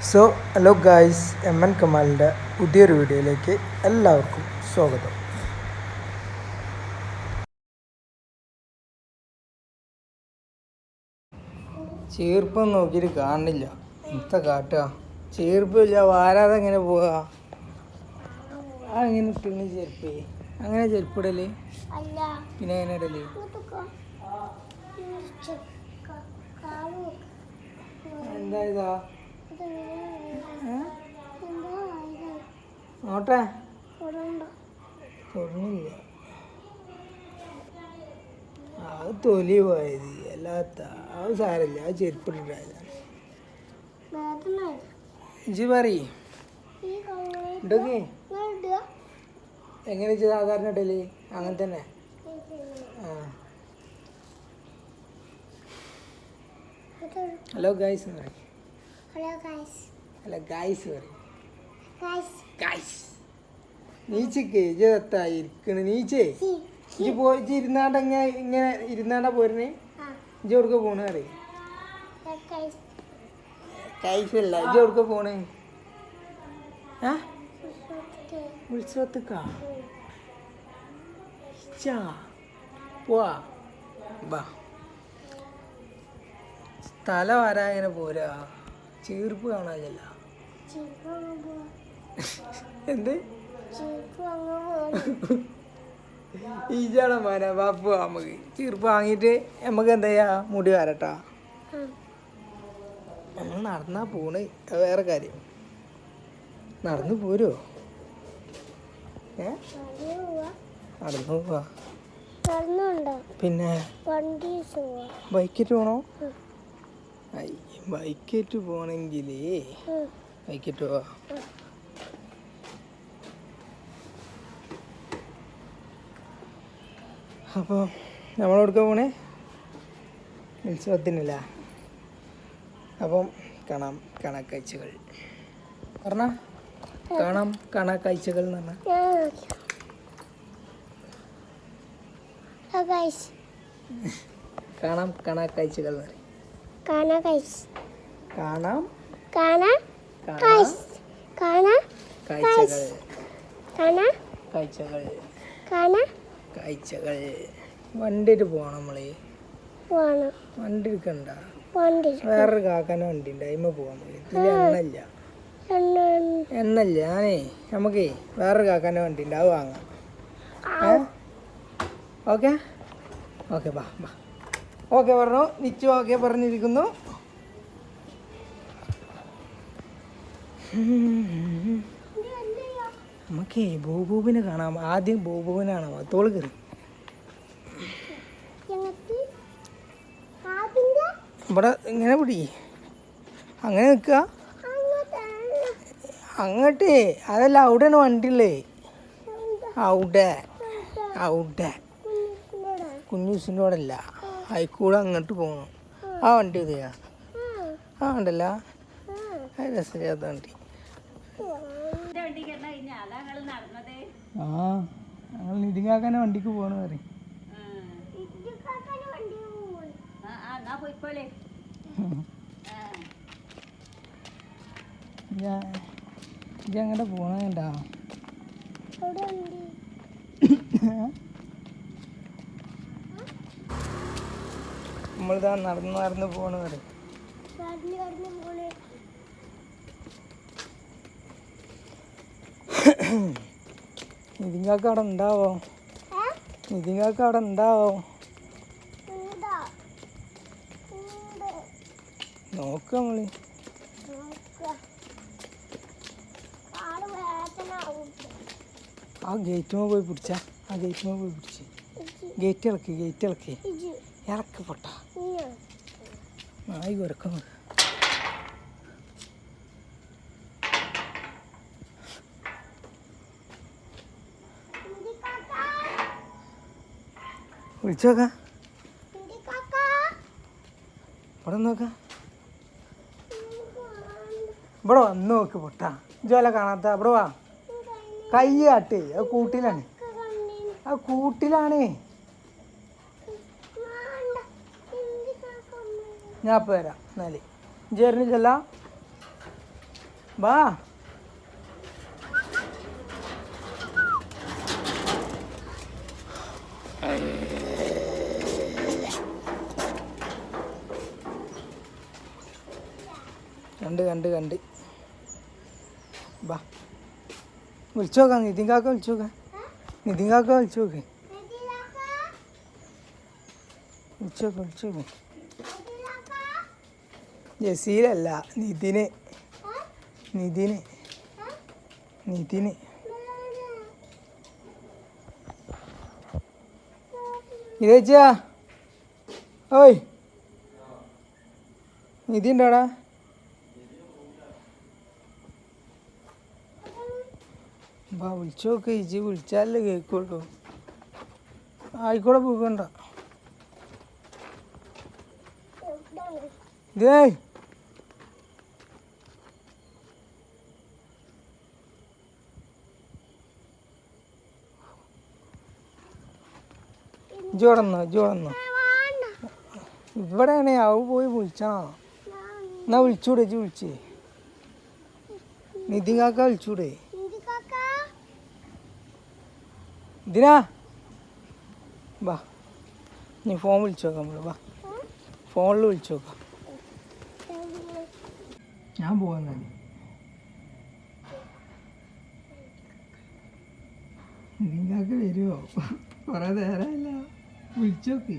So hello guys, M N കമാലിൻ്റെ പുതിയൊരു വീഡിയോയിലേക്ക് എല്ലാവർക്കും സ്വാഗതം. ചീർപ്പം നോക്കിയിട്ട് കാണില്ല, എന്താ കാട്ടുക? ചീർപ്പില്ല, വാരാതെ എങ്ങനെ പോവുക? അങ്ങനെ ഇട്ടിന് ചെരുപ്പ്, അങ്ങനെ ചെരുപ്പിടല്? പിന്നെ എങ്ങനെ ഇടല്? എന്താ ഇതാ നോട്ടെ, തൊടുന്നില്ല. അത് തൊലി പോയത് അല്ലാത്ത അത് സാരമില്ല, അത് ചെരുപ്പിട്ടിട്ടായതാണ്. ഇജ്ജ് പറയ് ഇടൊക്കെ എങ്ങനെ സാധാരണ ഇടല്? അങ്ങനെ തന്നെ. ഹലോ ഗായ്സ് എന്ന് പറയും. ഹലോ ഗായ്സ് പറയും. നീച്ചക്ക് ഇജത്തായി ഇരിക്കണ്. നീച്ചേ ഇജ് പോയി ഇരുന്നാണ്ട് ഇങ്ങനെ ഇരുന്നാണ്ടാ പോരുന്നേ. ഇജ് എവിടുക്ക പോണ് അറിയ? കൈഫല്ല, ഇജ് എവിടുക്ക പോണ്? ഉത്സവത്തിക്കാ പോവാ? ബാ, തല വരാ ഇങ്ങനെ പോരാ, ചീർപ്പ് കാണാനില്ല. എന്ത് ഈജാണ് മാന? ബാപ്പു നമുക്ക് ചീർപ്പ് വാങ്ങിയിട്ട് നമുക്ക് എന്താ ചെയ്യാ, മുടി വരട്ടാ. നമ്മൾ നടന്നാ പോണ്, അത് വേറെ കാര്യം. നടന്നു പോരോ? നടന്നു പോവാ? പിന്നെ ബൈക്കിട്ട് പോണോ? ബൈക്കിട്ട് പോണെങ്കിലേ ബൈക്കിട്ട് പോവാ. അപ്പോൾ നമ്മളെവിടുക്ക പോണേ? ഉത്സവത്തിനില്ല. അപ്പം കാണാം കാണാക്കാഴ്ചകൾ പറഞ്ഞാ, കാണാം കാണാക്കാഴ്ചകൾ എന്ന് പറഞ്ഞാൽ കാണാം കാണാക്കാഴ്ചകൾ എന്ന് പറയും. കാണാം കാഴ്ചകൾ. വണ്ടിയിട്ട് പോണം നമ്മള്. വണ്ടി എടുക്കണ്ട, വേറൊരു കാക്കാൻ്റെ വണ്ടി ഉണ്ട്, അതിമ്മ പോവാൻ മതി. ഇതിൽ എണ്ണല്ല ഞാനേ നമുക്കേ വേറൊരു കാക്കാൻ്റെ വണ്ടി ഉണ്ട്, അത് വാങ്ങാം. ഓക്കെ ഓക്കെ, ബാ ബാ. ഓക്കെ പറഞ്ഞു, നിച്ചു ഓക്കെ പറഞ്ഞിരിക്കുന്നു. നമുക്കേ ബോബൂബിനെ കാണാം. ആദ്യം ബോബൂബിനെ കാണാം. തോള് കയറി ഇവിടെ ഇങ്ങനെ പിടി, അങ്ങനെ നിൽക്കുക. അങ്ങോട്ടേ അതല്ല, അവിടെയാണ് വണ്ടിയുള്ളേ. അവിടെ കുഞ്ഞൂസിൻ്റെ അവിടെ അല്ല, അതിക്കൂടെ അങ്ങോട്ട് പോകണം. ആ വണ്ടി ഇതെയാ? ആ ഉണ്ടല്ല, അത് രസമില്ലാത്ത വണ്ടി. ഞങ്ങൾ നിധികാക്കാൻ്റെ വണ്ടിക്ക് പോകണമെന്ന് പറയും. ഇജ്ജ് അങ്ങോട്ട് പോണേണ്ടാ? നമ്മളിതാ നടന്ന് പോണ പറയും. നിധികാക്ക അവിടെ ഉണ്ടാവോ? നിധികാക്ക അവിടെ ഉണ്ടാവോ? നോക്ക നമ്മള്. ആ ഗേറ്റുമ പോയി പിടിച്ച, ഗേറ്റ് ഇളക്കി ഇറക്കി പൊട്ട നായി കുരക്കുന്നു. വിളിച്ചു നോക്കാം, ഇവിടെ നോക്കാം. ഇവിടെ വന്ന് നോക്ക് പൊട്ട, ജോല കാണാത്ത. ഇവിടെ വാ, കൈ കാട്ട്. അത് കൂട്ടിലാണ്. ഞാൻ ഇപ്പം വരാം. എന്നാല് ജേറിനില്ല. വാ. കണ്ട് വാ, വിളിച്ചു നോക്കാം. നിതിൻ കാക്ക വിളിച്ചു നോക്കാം. വിളിച്ചു നോക്ക്. ജസീലല്ല, നിതിന്. ഇതേച്ചാ, ഓയ് നിധി ഉണ്ടോടാ? വാ, വിളിച്ചു നോക്ക്. ഇജി വിളിച്ചാലല്ലേ കേൾക്കുള്ളൂ. ആയിക്കോടെ പോകണ്ട. ഇതേ ഇജോടന്നോ ഇവിടെയാണേ അവ പോയി വിളിച്ചാ. എന്നാ വിളിച്ചൂടെ? ഇജ് വിളിച്ചേ. നിതിൻ കാക്ക വിളിച്ചൂടെ? ഇതിനാ വാ, നീ ഫോൺ വിളിച്ചു നോക്കാം. നമ്മൾ വാ, ഫോണിൽ വിളിച്ചു നോക്കാം. ഞാൻ പോവാൻ നിങ്ങൾക്ക് വരുമോ? കുറേ നേരമല്ല, വിളിച്ചു നോക്ക്.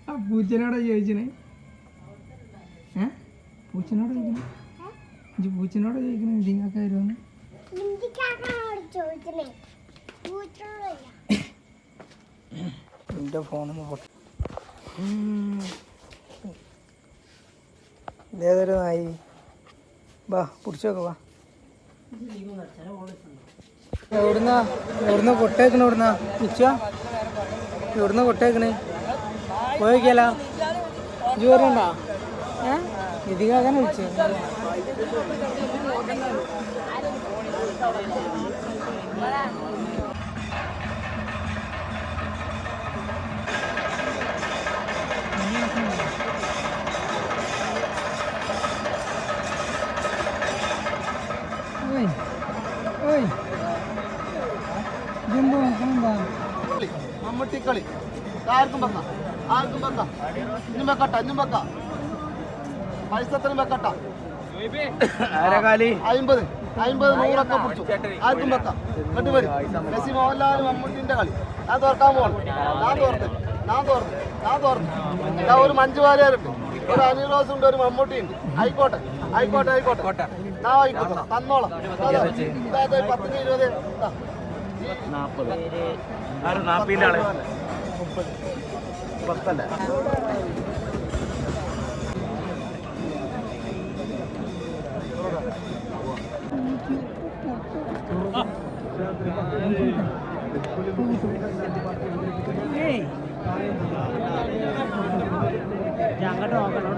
ആ പൂച്ചനോടാ ചോദിച്ചണേ? പൂച്ചനോടാ ചോദിക്കണേ? പൂച്ചനോടാ ചോദിക്കണേ നിങ്ങൾക്ക് വരുമോന്ന്? എൻ്റെ ഫോണൊന്ന് പൊട്ടി. ഇതേതൊരു നായി. വാ, പിടിച്ചോക്കെ വാ. എവിടുന്ന കൊട്ടേക്കണ? എവിടുന്ന കൊട്ടേക്കണേ? പോയേക്കാലോ. ഇജ് വരണ്ട? നിധികാക്കാനെ വിളിച്ചു. മമ്മൂട്ടിക്കളി ആർക്കും വെക്കാം, ഇന്നും വെക്കട്ട പൈസ എത്രയും വെക്കട്ട. 50 100 പിടിച്ചു. ആർക്കും വെക്കാം. കണ്ടു വരും. മെസ്സി, മോഹൻലാൽ, മമ്മൂട്ടിന്റെ കളി. ഞാൻ തോർക്കാൻ പോകണം. ഞാൻ തോർന്നു. ഒരു മഞ്ജു വാര്യരുണ്ട്, ഒരു അനിൽ റോസ് ഉണ്ട്, ഒരു മമ്മൂട്ടി ഉണ്ട്. ആയിക്കോട്ടെ. ഞാൻ ആയിക്കോട്ടെ, തന്നോളാം. 10, 20, 40 10 അങ്ങോട്ട് നോക്കണം.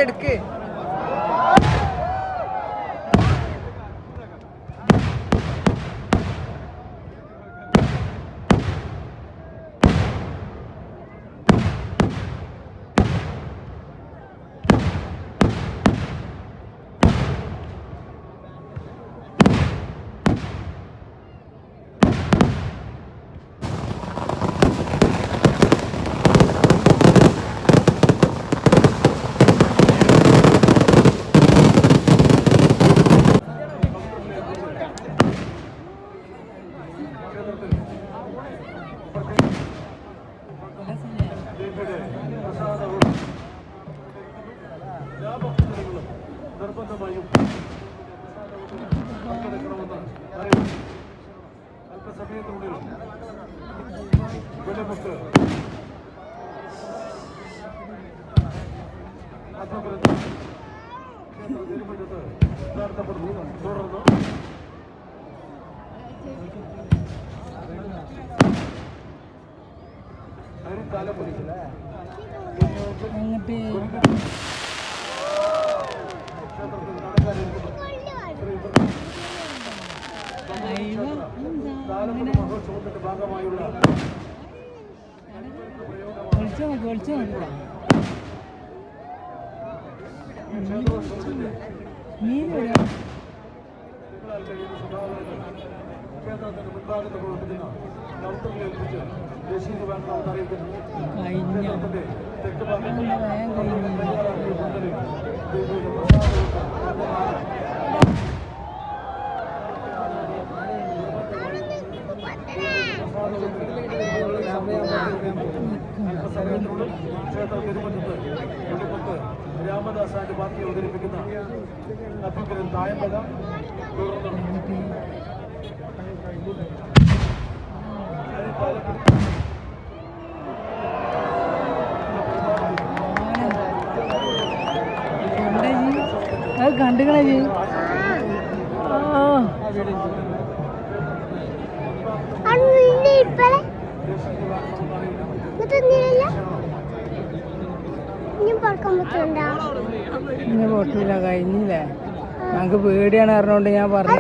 എടുക്ക്. നിർബന്ധമായും അല്പസമയത്തിനുള്ളിൽ വെളിമുക്ക് തിരുമറ്റത്ത് നടത്തപ്പെടുന്നു. തുടർന്ന് ക്ഷേത്രത്തിൽ നടക്കാനിരിക്കുന്നു. മഹോത്സവത്തിന്റെ ഭാഗമായുള്ള ക്ഷേത്രത്തിന്റെ മുൻഭാഗത്ത് പ്രവർത്തിക്കുന്ന നർത്തകിയേൽപ്പിച്ച് രശീത് വേണമെന്ന് അറിയിക്കുന്നു. ക്ഷേത്രത്തിന്റെ തെക്ക് ഭാഗത്ത് തയ്യാറാക്കിയ പന്തലിൽ ദേവിയുടെ അല്പസമയത്തിനുള്ളിൽ ക്ഷേത്ര തിരുമുറ്റത്ത് വെളിപ്പത്ത് രാമദാസാന്റെ പാർട്ടി അവതരിപ്പിക്കുന്ന അഭിഗ്രൻ തായമ്പക തുടർന്ന് കണ്ടുകളെ പൊട്ടില്ല കഴിഞ്ഞില്ലേ ഞങ്ങക്ക് പേടിയാണ് പറഞ്ഞോണ്ട് ഞാൻ പറഞ്ഞു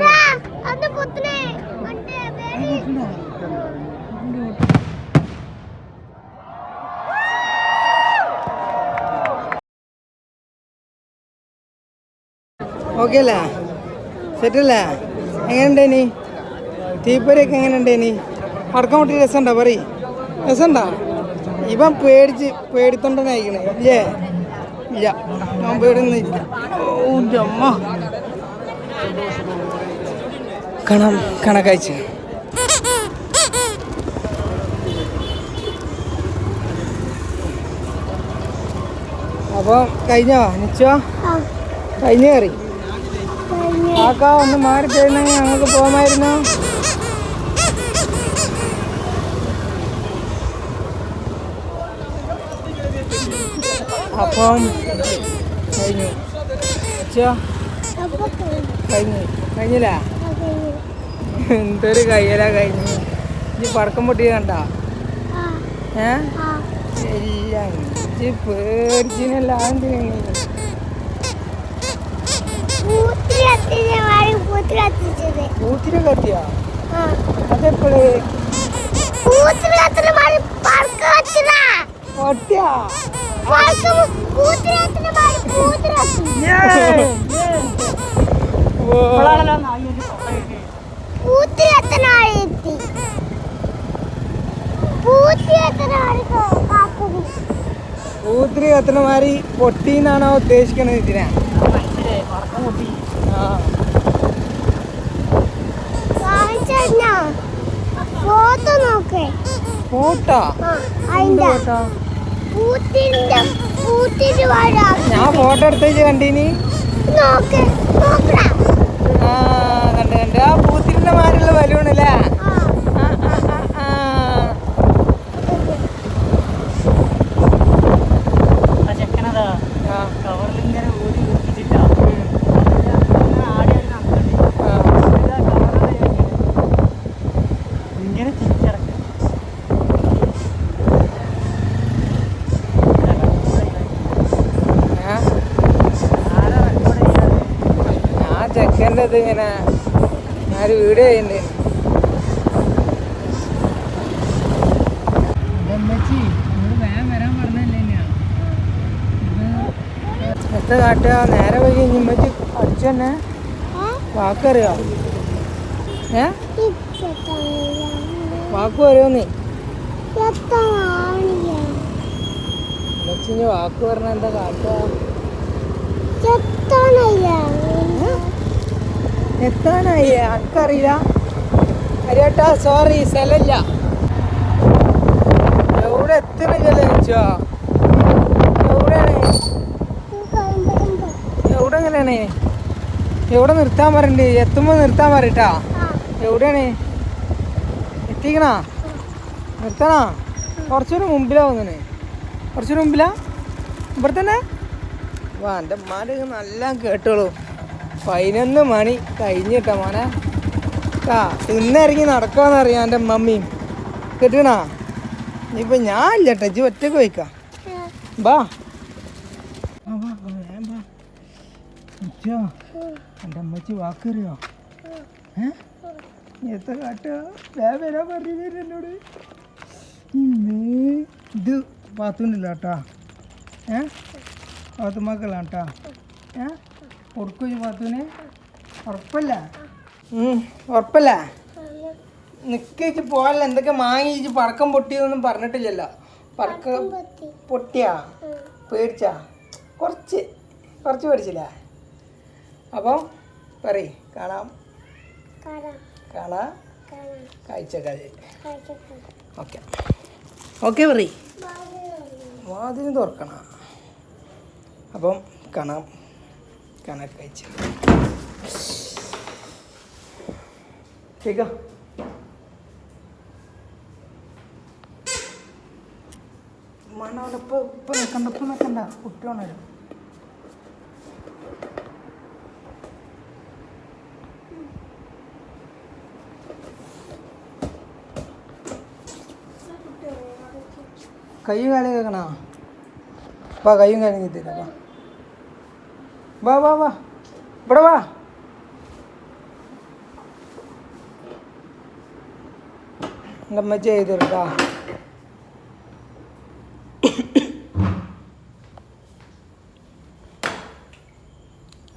ഓക്കെ അല്ലേ സെറ്റല്ലേ എങ്ങനെയുണ്ടേനി തീപ്പൊരിയൊക്കെ എങ്ങനെയുണ്ടേനി പടക്കം പൊട്ടി രസമുണ്ടോ പറയും രസമുണ്ടോ ഇവൻ പേടിത്തൊണ്ടനായിക്കണേ ഇല്ലേ ഇല്ല ഞാൻ പേടുന്നില്ല അമ്മ കണക്കയച്ച് അപ്പോൾ കഴിഞ്ഞോ നിച്ചോ കഴിഞ്ഞു കയറി ആക്കാ ഒന്ന് മാറി തരുന്നെങ്കിൽ ഞങ്ങൾക്ക് പോകാമായിരുന്നു. അപ്പം കഴിഞ്ഞു കഴിഞ്ഞില്ല എന്തൊരു കയ്യലാ കഴിഞ്ഞു. ഈ പടക്കം പൊട്ടി കണ്ട എല്ലാം പേടിച്ചിനല്ല പൂത്തിരി കത്തിയാ അതെപ്പോഴേ ഒട്ടിയാ പൂത്തിരി കത്തണ മാതിരി പൊട്ടിന്നാണോ ഉദ്ദേശിക്കണത് ഇതിനാ? ഫോട്ടോ ഞാൻ ഫോട്ടോ എടുത്തേച്ച് കണ്ടീനി. കണ്ട് ആ പൂത്തിരിന്റെ മാതിരിയുള്ള ബലൂണല്ലേ? ചെക്കൻ്റെ ഇങ്ങനെ ഞാൻ വീഡിയോ ചെയ്യുന്നുണ്ട്. എത്ര കാട്ടുക നേരെ പോയി ഇമ്മച്ചി അടിച്ചു തന്നെ വാക്കറിയോ? വാക്ക് പറയുമോ? ഇമ്മച്ചി വാക്ക് പറഞ്ഞ എന്താ കാട്ടുക? എത്താനായി അനക്കറിയില്ല അരിയേട്ടാ സോറി സ്ഥലമില്ല. എവിടെ എത്തണില്ലല്ലോ ചോദിച്ചോ? എവിടെ എങ്ങനെയാണ്? എവിടെ നിർത്താൻ പറയണ്ട്? എത്തുമ്പോൾ നിർത്താൻ പറയട്ടാ. എവിടെയാണ് എത്തിക്കണ? നിർത്തണോ? കുറച്ചുകൂടി മുമ്പിലാ വന്നേ. കുറച്ചുകൂടി മുമ്പിലാ? ഇവിടെ തന്നെ വാ. എൻ്റെ ഉമ്മാൻ്റെ നല്ല കേട്ടോളൂ. 11 മണി കഴിഞ്ഞിട്ടാ മോനെ. തിന്നിറങ്ങി നടക്കാന്നറിയാം എൻ്റെ മമ്മിയും. കേട്ടണാ? ഇനിയിപ്പോൾ ഞാൻ ഇല്ല കേട്ടോ, ഇജ്ജ് ഒറ്റക്ക് വയ്ക്കാം. ബാ എൻ്റെ അമ്മച്ചി വാക്കറിയോ? എത്ര കാട്ടുക വരാൻ പറഞ്ഞില്ല എന്നോട്. ഇത് പാത്തുണ്ടല്ലോ കേട്ടോ. പാത്തുമാക്കളാണ് കേട്ടോ. കൊടുക്കും പാത്തുവിന്. ഉറപ്പല്ല നിക്കേച്ച് പോകാനല്ല. എന്തൊക്കെ മാങ്ങി പടക്കം പൊട്ടിയതൊന്നും പറഞ്ഞിട്ടില്ലല്ലോ. പടക്കം പൊട്ടിയാ പേടിച്ചാ? കുറച്ച് പേടിച്ചില്ലേ? അപ്പം പറയ് കാണാം കാഴ്ചക്കാർ. ഓക്കെ ഓക്കെ പറയ്. വാതിന് തുറക്കണം. അപ്പം കാണാം കാഴ്ച. കേൾക്കാം. മണ്ണവിടെ ഇപ്പം നിൽക്കണ്ട കുട്ടി വന്നേരും. കയ്യും കാലും കേൾക്കണോ? വാ കയ്യും കാലും കിട്ടില്ല. വാ ഇവിടെ വാ. എൻ്റെ അമ്മച്ചി ചെയ്തിട്ടാ.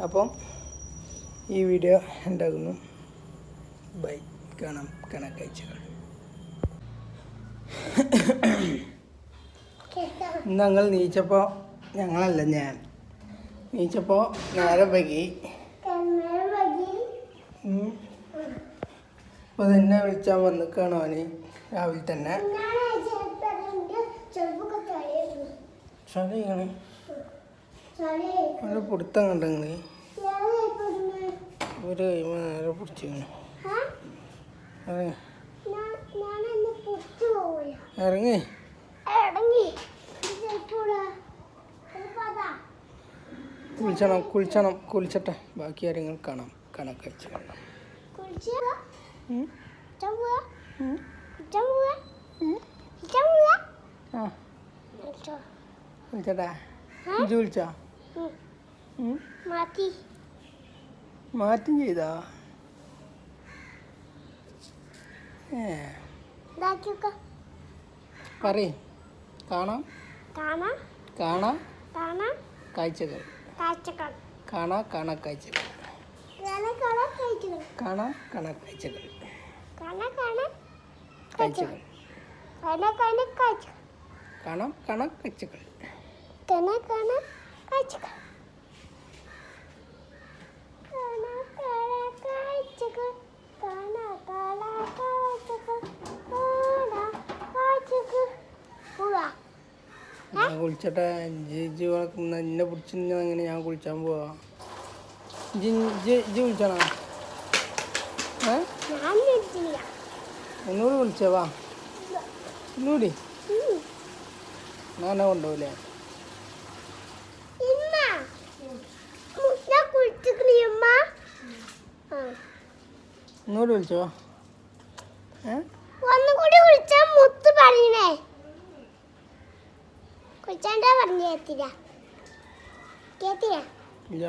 അപ്പം ഈ വീഡിയോ ഉണ്ടാകുന്നു. ബൈ. കാണാം കാഴ്ചകൾ. ഞങ്ങൾ നീച്ചപ്പോൾ ഞങ്ങളല്ല ഞാൻ നീച്ചപ്പോൾ നേരം വൈകി. അപ്പോൾ തന്നെ വിളിച്ചാൽ വന്ന് കാണുവാന് രാവിലെ തന്നെ. ചളിയാണ് നല്ല പിടുത്തം കണ്ടെങ്കിൽ ഒരു കഴിയുമ്പോൾ നേരെ പിടിച്ചു. ഇറങ്ങി കുളിച്ചട്ടെ. ബാക്കി കാര്യങ്ങൾ കാണാം കാഴ്ച. വിളിച്ചട്ടെ. വിളിച്ചാ മാറ്റം ചെയ്താ? പറയ്. കാണാം കാഴ്ചകൾ. കാണാ കാഴ്ചകൾ. കാണാം കാഴ്ചകൾ. കാഴ്ചകൾ. കാണാം കാഴ്ചകൾ. ഞാൻ കുളിച്ചട്ടെ. ജിജി എന്നെ പിടിച്ചിരുന്ന അങ്ങനെ ഞാൻ കുളിച്ചാൻ പോവാ. ജി വിളിച്ചാണോ? ഒന്നുകൂടി വിളിച്ചേ. വാ ഒന്നുകൂടി. ഞാനെ കൊണ്ടുപോകില്ലേ? ഒന്നുകൂടി വിളിച്ചോ. ഒന്നുകൂടി വിളിച്ചാ മുത്ത് പറയണേ. കുളിച്ചാണ്ടാ പറഞ്ഞു കേട്ടില്ല. ഇല്ല.